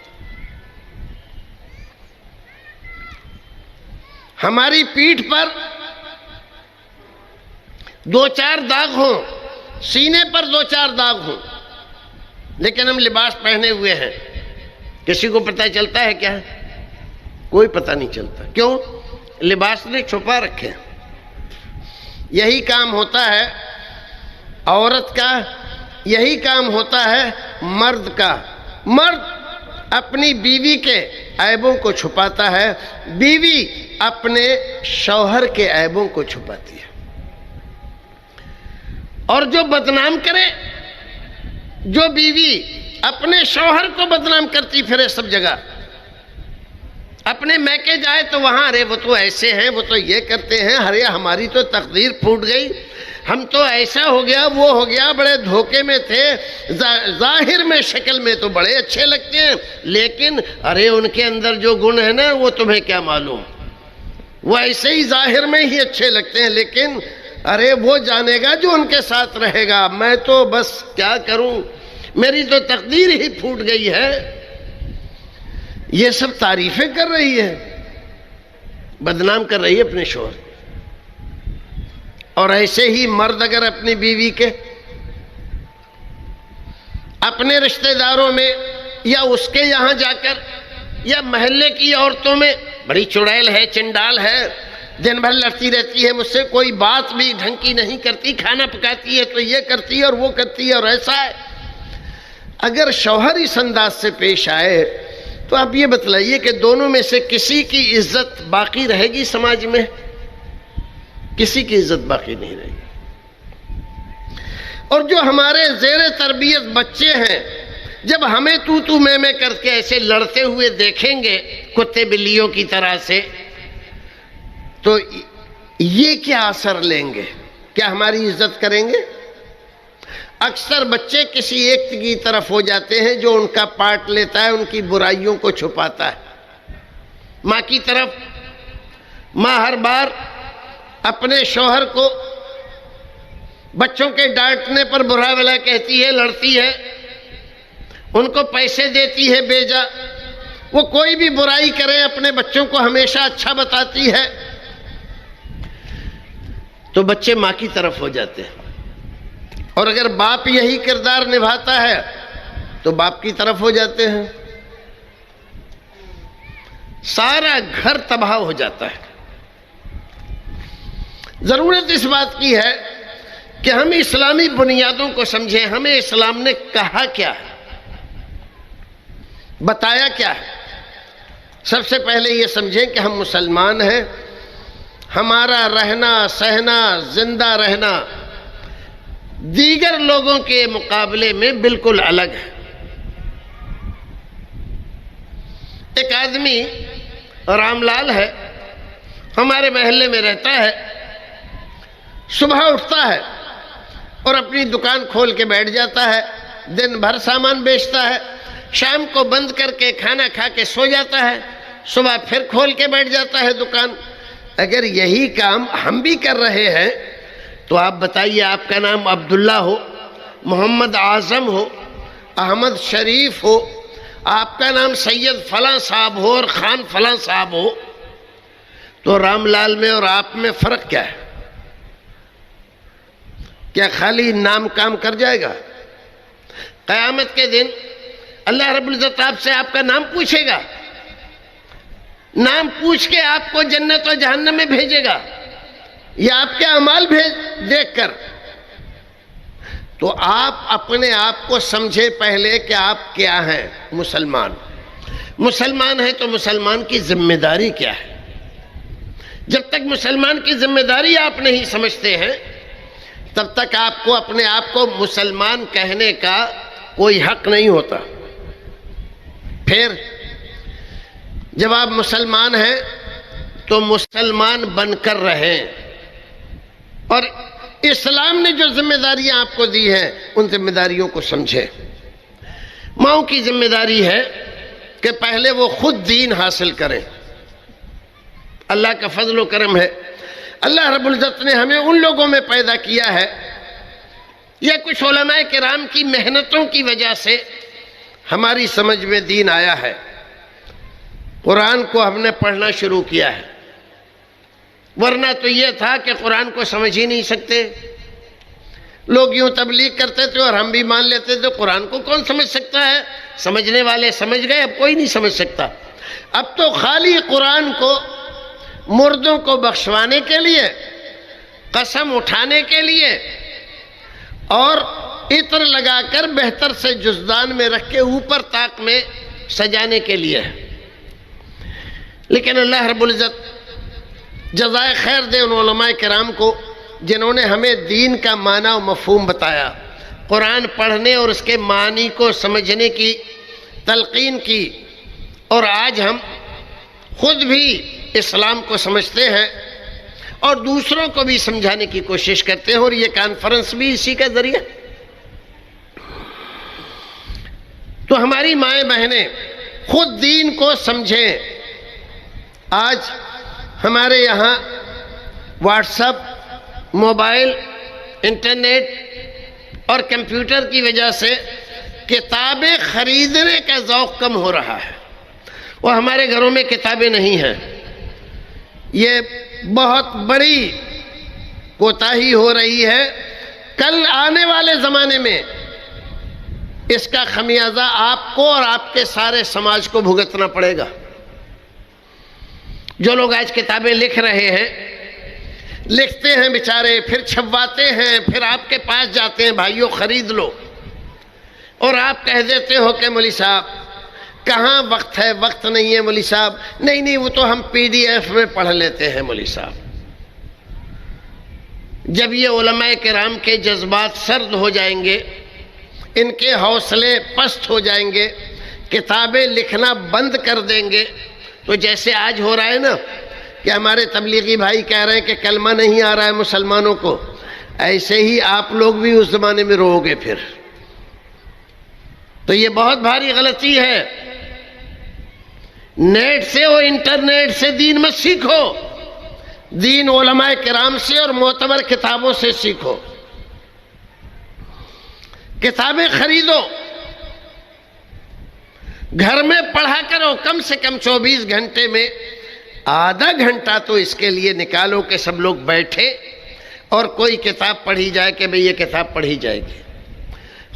ہماری پیٹھ پر دو چار داغ ہوں، سینے پر دو چار داغ ہوں، لیکن ہم لباس پہنے ہوئے ہیں، کسی کو پتہ چلتا ہے کیا؟ کوئی پتہ نہیں چلتا۔ کیوں؟ لباس نے چھپا رکھے۔ یہی کام ہوتا ہے عورت کا، یہی کام ہوتا ہے مرد کا۔ مرد اپنی بیوی کے عیبوں کو چھپاتا ہے، بیوی اپنے شوہر کے عیبوں کو چھپاتی ہے۔ اور جو بدنام کرے، جو بیوی اپنے شوہر کو بدنام کرتی پھرے سب جگہ، اپنے میکے جائے تو وہاں ارے وہ تو ایسے ہیں، وہ تو یہ کرتے ہیں، ارے ہماری تو تقدیر پھوٹ گئی، ہم تو ایسا ہو گیا، وہ ہو گیا، بڑے دھوکے میں تھے، ظاہر میں شکل میں تو بڑے اچھے لگتے ہیں، لیکن ارے ان کے اندر جو گن ہے نا وہ تمہیں کیا معلوم، وہ ایسے ہی ظاہر میں ہی اچھے لگتے ہیں، لیکن ارے وہ جانے گا جو ان کے ساتھ رہے گا، میں تو بس کیا کروں، میری تو تقدیر ہی پھوٹ گئی ہے۔ یہ سب تعریفیں کر رہی ہے، بدنام کر رہی ہے اپنے شوہر۔ اور ایسے ہی مرد اگر اپنی بیوی کے، اپنے رشتہ داروں میں یا اس کے یہاں جا کر یا محلے کی عورتوں میں بڑی چڑیل ہے، چنڈال ہے، دن بھر لڑتی رہتی ہے مجھ سے، کوئی بات بھی ڈھنگ کی نہیں کرتی، کھانا پکاتی ہے تو یہ کرتی ہے اور وہ کرتی ہے اور ایسا ہے، اگر شوہر اس انداز سے پیش آئے تو آپ یہ بتلائیے کہ دونوں میں سے کسی کی عزت باقی رہے گی سماج میں؟ کسی کی عزت باقی نہیں رہے گی۔ اور جو ہمارے زیر تربیت بچے ہیں، جب ہمیں تو میں کر کے ایسے لڑتے ہوئے دیکھیں گے کتے بلیوں کی طرح سے، تو یہ کیا اثر لیں گے؟ کیا ہماری عزت کریں گے؟ اکثر بچے کسی ایک کی طرف ہو جاتے ہیں جو ان کا پارٹ لیتا ہے، ان کی برائیوں کو چھپاتا ہے۔ ماں کی طرف، ماں ہر بار اپنے شوہر کو بچوں کے ڈانٹنے پر برا بھلا کہتی ہے، لڑتی ہے، ان کو پیسے دیتی ہے بیجا، وہ کوئی بھی برائی کرے اپنے بچوں کو ہمیشہ اچھا بتاتی ہے، تو بچے ماں کی طرف ہو جاتے ہیں۔ اور اگر باپ یہی کردار نبھاتا ہے تو باپ کی طرف ہو جاتے ہیں، سارا گھر تباہ ہو جاتا ہے۔ ضرورت اس بات کی ہے کہ ہم اسلامی بنیادوں کو سمجھیں، ہمیں اسلام نے کہا کیا ہے، بتایا کیا ہے۔ سب سے پہلے یہ سمجھیں کہ ہم مسلمان ہیں، ہمارا رہنا سہنا زندہ رہنا دیگر لوگوں کے مقابلے میں بالکل الگ ہے۔ ایک آدمی رام لال ہے، ہمارے محلے میں رہتا ہے، صبح اٹھتا ہے اور اپنی دکان کھول کے بیٹھ جاتا ہے، دن بھر سامان بیچتا ہے، شام کو بند کر کے کھانا کھا کے سو جاتا ہے، صبح پھر کھول کے بیٹھ جاتا ہے دکان۔ اگر یہی کام ہم بھی کر رہے ہیں تو آپ بتائیے، آپ کا نام عبداللہ ہو، محمد اعظم ہو، احمد شریف ہو، آپ کا نام سید فلاں صاحب ہو اور خان فلاں صاحب ہو، تو رام لال میں اور آپ میں فرق کیا ہے؟ کیا خالی نام کام کر جائے گا؟ قیامت کے دن اللہ رب العزت آپ سے آپ کا نام پوچھے گا، نام پوچھ کے آپ کو جنت و جہنم میں بھیجے گا یا آپ کے اعمال دیکھ کر؟ تو آپ اپنے آپ کو سمجھے پہلے کہ آپ کیا ہیں۔ مسلمان ہیں تو مسلمان کی ذمہ داری کیا ہے؟ جب تک مسلمان کی ذمہ داری آپ نہیں سمجھتے ہیں تب تک آپ کو اپنے آپ کو مسلمان کہنے کا کوئی حق نہیں ہوتا۔ پھر جب آپ مسلمان ہیں تو مسلمان بن کر رہیں، اور اسلام نے جو ذمہ داریاں آپ کو دی ہیں ان ذمہ داریوں کو سمجھیں۔ ماؤں کی ذمہ داری ہے کہ پہلے وہ خود دین حاصل کریں۔ اللہ کا فضل و کرم ہے، اللہ رب العزت نے ہمیں ان لوگوں میں پیدا کیا ہے، یہ کچھ علماء کرام کی محنتوں کی وجہ سے ہماری سمجھ میں دین آیا ہے۔ قرآن کو ہم نے پڑھنا شروع کیا ہے، ورنہ تو یہ تھا کہ قرآن کو سمجھ ہی نہیں سکتے۔ لوگ یوں تبلیغ کرتے تھے اور ہم بھی مان لیتے تھے قرآن کو کون سمجھ سکتا ہے، سمجھنے والے سمجھ گئے، اب کوئی نہیں سمجھ سکتا۔ اب تو خالی قرآن کو مردوں کو بخشوانے کے لیے، قسم اٹھانے کے لیے اور عطر لگا کر بہتر سے جزدان میں رکھ کے اوپر طاق میں سجانے کے لیے ہے۔ لیکن اللہ رب العزت جزائے خیر دے ان علماء کرام کو جنہوں نے ہمیں دین کا معنی و مفہوم بتایا، قرآن پڑھنے اور اس کے معنی کو سمجھنے کی تلقین کی، اور آج ہم خود بھی اسلام کو سمجھتے ہیں اور دوسروں کو بھی سمجھانے کی کوشش کرتے ہیں، اور یہ کانفرنس بھی اسی کا ذریعہ۔ تو ہماری مائیں بہنیں خود دین کو سمجھیں۔ آج ہمارے یہاں واٹس ایپ، موبائل، انٹرنیٹ اور کمپیوٹر کی وجہ سے کتابیں خریدنے کا ذوق کم ہو رہا ہے، وہ ہمارے گھروں میں کتابیں نہیں ہیں۔ یہ بہت بڑی کوتاہی ہو رہی ہے۔ کل آنے والے زمانے میں اس کا خمیازہ آپ کو اور آپ کے سارے سماج کو بھگتنا پڑے گا۔ جو لوگ آج کتابیں لکھ رہے ہیں، لکھتے ہیں بیچارے، پھر چھپواتے ہیں، پھر آپ کے پاس جاتے ہیں، بھائیوں خرید لو، اور آپ کہہ دیتے ہو کہ مولوی صاحب کہاں وقت ہے، وقت نہیں ہے مولوی صاحب، نہیں وہ تو ہم PDF میں پڑھ لیتے ہیں مولوی صاحب۔ جب یہ علماء کرام کے جذبات سرد ہو جائیں گے، ان کے حوصلے پست ہو جائیں گے، کتابیں لکھنا بند کر دیں گے، تو جیسے آج ہو رہا ہے نا کہ ہمارے تبلیغی بھائی کہہ رہے ہیں کہ کلمہ نہیں آ رہا ہے مسلمانوں کو، ایسے ہی آپ لوگ بھی اس زمانے میں رو گے پھر۔ تو یہ بہت بھاری غلطی ہے۔ نیٹ سے اور انٹرنیٹ سے دین مت سیکھو، دین علماء کرام سے اور معتبر کتابوں سے سیکھو۔ کتابیں خریدو، گھر میں پڑھا کرو، کم سے کم 24 گھنٹے میں آدھا گھنٹہ تو اس کے لیے نکالو کہ سب لوگ بیٹھے اور کوئی کتاب پڑھی جائے کہ بھئی یہ کتاب پڑھی جائے گی۔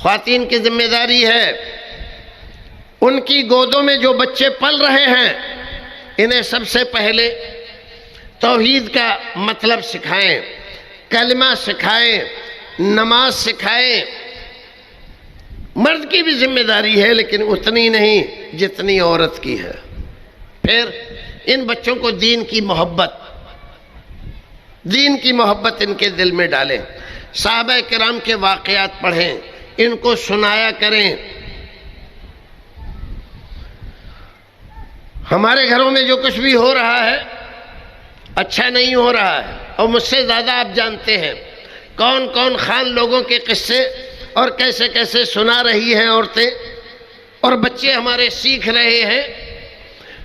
خواتین کی ذمہ داری ہے، ان کی گودوں میں جو بچے پل رہے ہیں انہیں سب سے پہلے توحید کا مطلب سکھائیں، کلمہ سکھائیں، نماز سکھائیں۔ مرد کی بھی ذمہ داری ہے لیکن اتنی نہیں جتنی عورت کی ہے۔ پھر ان بچوں کو دین کی محبت ان کے دل میں ڈالیں، صحابہ کرام کے واقعات پڑھیں، ان کو سنایا کریں۔ ہمارے گھروں میں جو کچھ بھی ہو رہا ہے اچھا نہیں ہو رہا ہے، اور مجھ سے زیادہ آپ جانتے ہیں کون کون خان لوگوں کے قصے اور کیسے کیسے سنا رہی ہیں عورتیں، اور بچے ہمارے سیکھ رہے ہیں،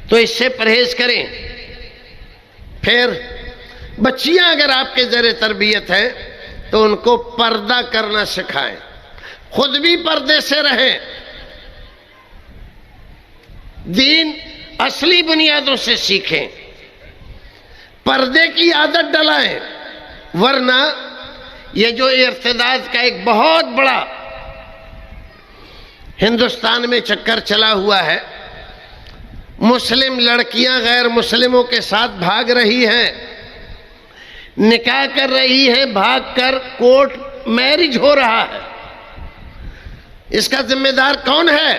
تو اس سے پرہیز کریں۔ پھر بچیاں اگر آپ کے زیر تربیت ہیں تو ان کو پردہ کرنا سکھائیں، خود بھی پردے سے رہیں، دین اصلی بنیادوں سے سیکھیں، پردے کی عادت ڈلائیں، ورنہ یہ جو ارتداد کا ایک بہت بڑا ہندوستان میں چکر چلا ہوا ہے، مسلم لڑکیاں غیر مسلموں کے ساتھ بھاگ رہی ہیں، نکاح کر رہی ہیں، بھاگ کر کورٹ میرج ہو رہا ہے، اس کا ذمہ دار کون ہے؟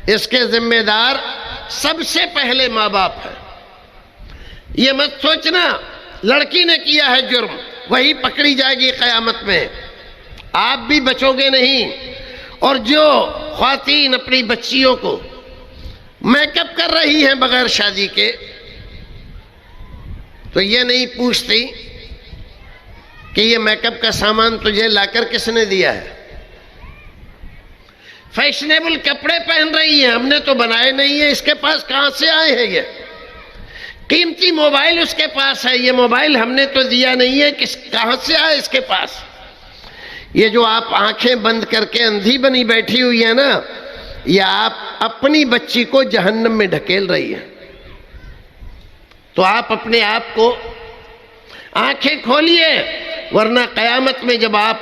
اس کے ذمہ دار سب سے پہلے ماں باپ ہے۔ یہ مت سوچنا لڑکی نے کیا ہے جرم وہی پکڑی جائے گی قیامت میں، آپ بھی بچو گے نہیں۔ اور جو خواتین اپنی بچیوں کو میک اپ کر رہی ہیں بغیر شادی کے، تو یہ نہیں پوچھتی کہ یہ میک اپ کا سامان تجھے لا کر کس نے دیا ہے۔ فیشنیبل کپڑے پہن رہی ہیں، ہم نے تو بنائے نہیں ہیں، اس کے پاس کہاں سے آئے ہیں؟ یہ قیمتی موبائل اس کے پاس ہے، یہ موبائل ہم نے تو دیا نہیں ہے، کہاں سے آئے اس کے پاس؟ یہ جو آپ آنکھیں بند کر کے اندھی بنی بیٹھی ہوئی ہیں نا، یہ آپ اپنی بچی کو جہنم میں ڈھکیل رہی ہیں۔ تو آپ اپنے آپ کو آنکھیں کھولیے، ورنہ قیامت میں جب آپ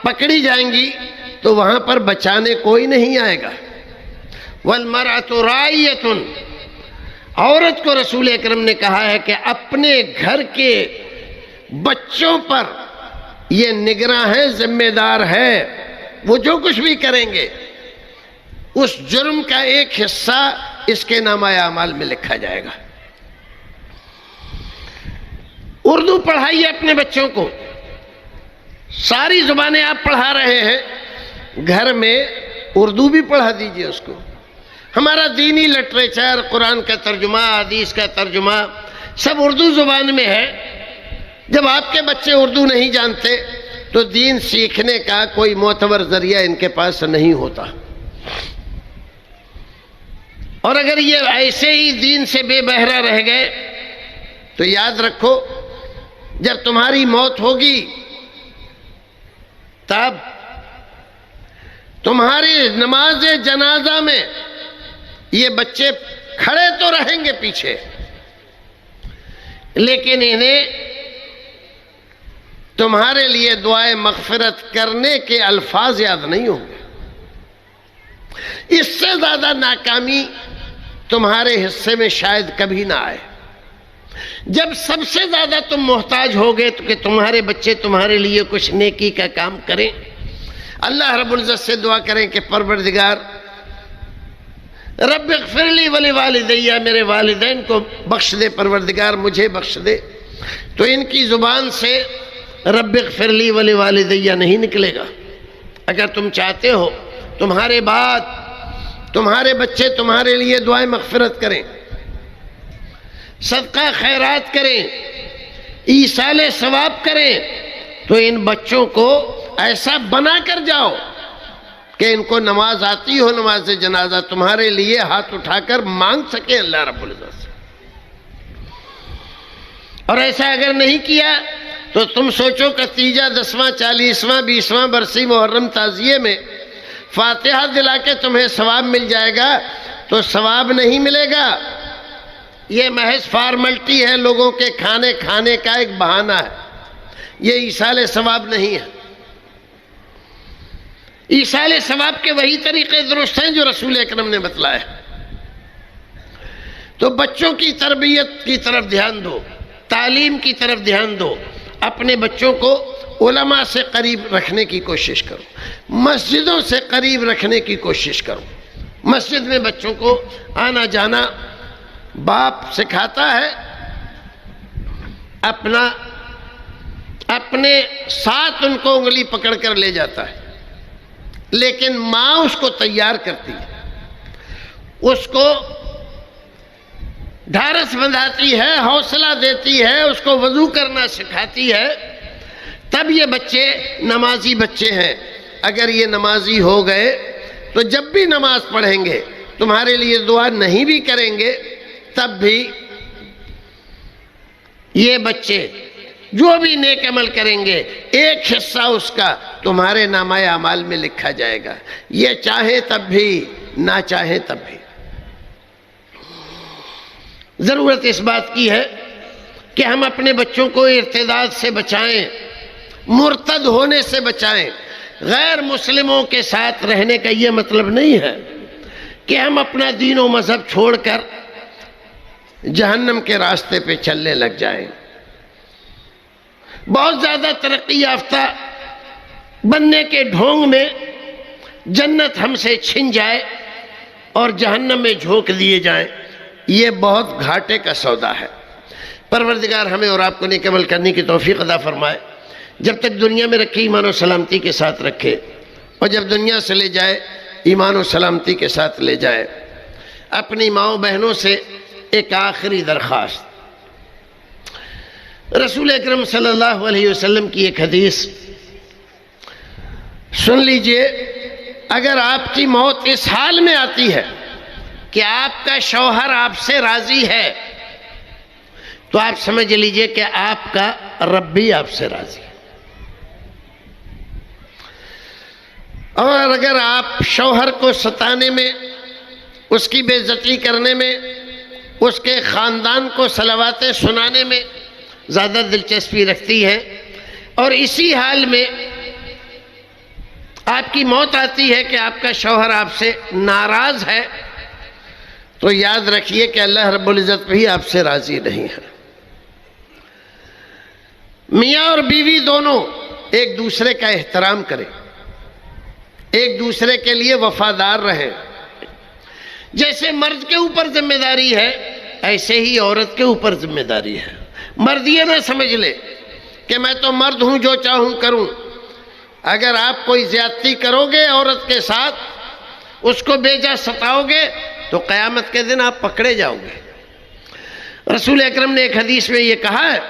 پکڑی جائیں گی تو وہاں پر بچانے کوئی نہیں آئے گا۔ وَالْمَرْأَةُ رَاعِيَةٌ، عورت کو رسول اکرم نے کہا ہے کہ اپنے گھر کے بچوں پر یہ نگراں ہے، ذمہ دار ہے، وہ جو کچھ بھی کریں گے اس جرم کا ایک حصہ اس کے نامہ اعمال میں لکھا جائے گا۔ اردو پڑھائیے اپنے بچوں کو، ساری زبانیں آپ پڑھا رہے ہیں، گھر میں اردو بھی پڑھا دیجئے اس کو۔ ہمارا دینی لٹریچر، قرآن کا ترجمہ، حدیث کا ترجمہ سب اردو زبان میں ہے۔ جب آپ کے بچے اردو نہیں جانتے تو دین سیکھنے کا کوئی معتبر ذریعہ ان کے پاس نہیں ہوتا۔ اور اگر یہ ایسے ہی دین سے بے بہرا رہ گئے تو یاد رکھو جب تمہاری موت ہوگی تب تمہاری نماز جنازہ میں یہ بچے کھڑے تو رہیں گے پیچھے، لیکن انہیں تمہارے لیے دعائے مغفرت کرنے کے الفاظ یاد نہیں ہوں گے۔ اس سے زیادہ ناکامی تمہارے حصے میں شاید کبھی نہ آئے۔ جب سب سے زیادہ تم محتاج ہوگے تو کہ تمہارے بچے تمہارے لیے کچھ نیکی کا کام کریں، اللہ رب العزت سے دعا کریں کہ پروردگار رب اغفر لی ولوالدی، میرے والدین کو بخش دے، پروردگار مجھے بخش دے، تو ان کی زبان سے رب اغفر لی ولوالدی نہیں نکلے گا۔ اگر تم چاہتے ہو تمہارے بعد تمہارے بچے تمہارے لیے دعائیں مغفرت کریں، صدقہ خیرات کریں، ایصال ثواب کریں، تو ان بچوں کو ایسا بنا کر جاؤ کہ ان کو نماز آتی ہو، نماز جنازہ تمہارے لیے ہاتھ اٹھا کر مانگ سکیں اللہ رب العزت سے۔ اور ایسا اگر نہیں کیا تو تم سوچو کہ تیجا 10واں 40واں 20واں برسی محرم تعزیے میں فاتحہ دلا کے تمہیں ثواب مل جائے گا تو ثواب نہیں ملے گا، یہ محض فارملٹی ہے، لوگوں کے کھانے کا ایک بہانہ ہے، یہ ایصال ثواب نہیں ہے۔ ایصال ثواب کے وہی طریقے درست ہیں جو رسول اکرم نے بتلائے۔ تو بچوں کی تربیت کی طرف دھیان دو، تعلیم کی طرف دھیان دو، اپنے بچوں کو علماء سے قریب رکھنے کی کوشش کرو، مسجدوں سے قریب رکھنے کی کوشش کرو۔ مسجد میں بچوں کو آنا جانا باپ سکھاتا ہے، اپنے ساتھ ان کو انگلی پکڑ کر لے جاتا ہے، لیکن ماں اس کو تیار کرتی ہے، اس کو ڈھارس بندھاتی ہے، حوصلہ دیتی ہے، اس کو وضو کرنا سکھاتی ہے، تب یہ بچے نمازی بچے ہیں۔ اگر یہ نمازی ہو گئے تو جب بھی نماز پڑھیں گے تمہارے لیے دعا نہیں بھی کریں گے تب بھی یہ بچے جو بھی نیک عمل کریں گے ایک حصہ اس کا تمہارے نامہ اعمال میں لکھا جائے گا، یہ چاہے تب بھی نہ چاہے تب بھی۔ ضرورت اس بات کی ہے کہ ہم اپنے بچوں کو ارتداد سے بچائیں، مرتد ہونے سے بچائیں۔ غیر مسلموں کے ساتھ رہنے کا یہ مطلب نہیں ہے کہ ہم اپنا دین و مذہب چھوڑ کر جہنم کے راستے پہ چلنے لگ جائیں۔ بہت زیادہ ترقی یافتہ بننے کے ڈھونگ میں جنت ہم سے چھن جائے اور جہنم میں جھونک دیے جائیں، یہ بہت گھاٹے کا سودا ہے۔ پروردگار ہمیں اور آپ کو نیک عمل کرنے کی توفیق عطا فرمائے۔ جب تک دنیا میں رکھے ایمان و سلامتی کے ساتھ رکھے، اور جب دنیا سے لے جائے ایمان و سلامتی کے ساتھ لے جائے۔ اپنی ماؤں بہنوں سے ایک آخری درخواست، رسول اکرم صلی اللہ علیہ وسلم کی ایک حدیث سن لیجئے۔ اگر آپ کی موت اس حال میں آتی ہے کہ آپ کا شوہر آپ سے راضی ہے تو آپ سمجھ لیجئے کہ آپ کا رب بھی آپ سے راضی ہے۔ اور اگر آپ شوہر کو ستانے میں، اس کی بے عزتی کرنے میں، اس کے خاندان کو صلواتیں سنانے میں زیادہ دلچسپی رکھتی ہے، اور اسی حال میں آپ کی موت آتی ہے کہ آپ کا شوہر آپ سے ناراض ہے، تو یاد رکھیے کہ اللہ رب العزت بھی آپ سے راضی نہیں ہے۔ میاں اور بیوی دونوں ایک دوسرے کا احترام کریں، ایک دوسرے کے لیے وفادار رہیں۔ جیسے مرد کے اوپر ذمہ داری ہے، ایسے ہی عورت کے اوپر ذمہ داری ہے۔ مرد یہ نہ سمجھ لے کہ میں تو مرد ہوں، جو چاہوں کروں۔ اگر آپ کوئی زیادتی کرو گے عورت کے ساتھ، اس کو بے جا ستاؤ گے، تو قیامت کے دن آپ پکڑے جاؤ گے۔ رسول اکرم نے ایک حدیث میں یہ کہا ہے،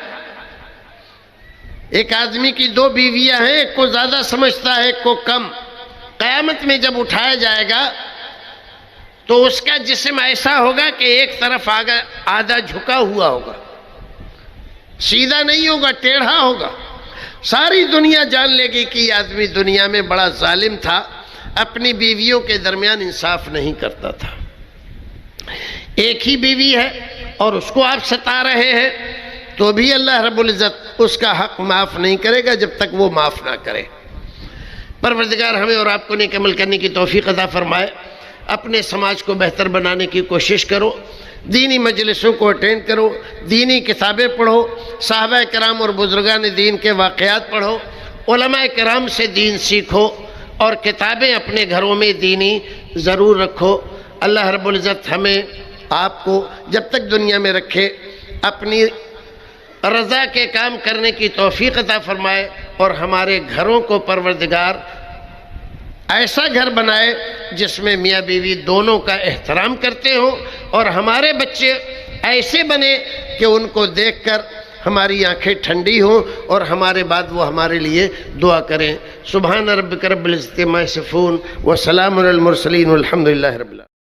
ایک آدمی کی دو بیویاں ہیں، ایک کو زیادہ سمجھتا ہے ایک کو کم۔ قیامت میں جب اٹھایا جائے گا تو اس کا جسم ایسا ہوگا کہ ایک طرف آدھا جھکا ہوا ہوگا، سیدھا نہیں ہوگا، ٹیڑھا ہوگا۔ ساری دنیا جان لے گی کہ یہ آدمی دنیا میں بڑا ظالم تھا، اپنی بیویوں کے درمیان انصاف نہیں کرتا تھا۔ ایک ہی بیوی ہے اور اس کو آپ ستا رہے ہیں، تو بھی اللہ رب العزت اس کا حق معاف نہیں کرے گا جب تک وہ معاف نہ کرے۔ پروردگار ہمیں اور آپ کو نیک عمل کرنے کی توفیق عطا فرمائے۔ اپنے سماج کو بہتر بنانے کی کوشش کرو، دینی مجلسوں کو اٹینڈ کرو، دینی کتابیں پڑھو، صحابہ کرام اور بزرگان دین کے واقعات پڑھو، علماء کرام سے دین سیکھو، اور کتابیں اپنے گھروں میں دینی ضرور رکھو۔ اللہ رب العزت ہمیں آپ کو جب تک دنیا میں رکھے اپنی رضا کے کام کرنے کی توفیق عطا فرمائے، اور ہمارے گھروں کو پروردگار ایسا گھر بنائے جس میں میاں بیوی دونوں کا احترام کرتے ہوں، اور ہمارے بچے ایسے بنے کہ ان کو دیکھ کر ہماری آنکھیں ٹھنڈی ہوں اور ہمارے بعد وہ ہمارے لیے دعا کریں۔ سبحان ربک رب العزت عما یصفون وسلام علی المرسلین والحمد للہ رب العالمین۔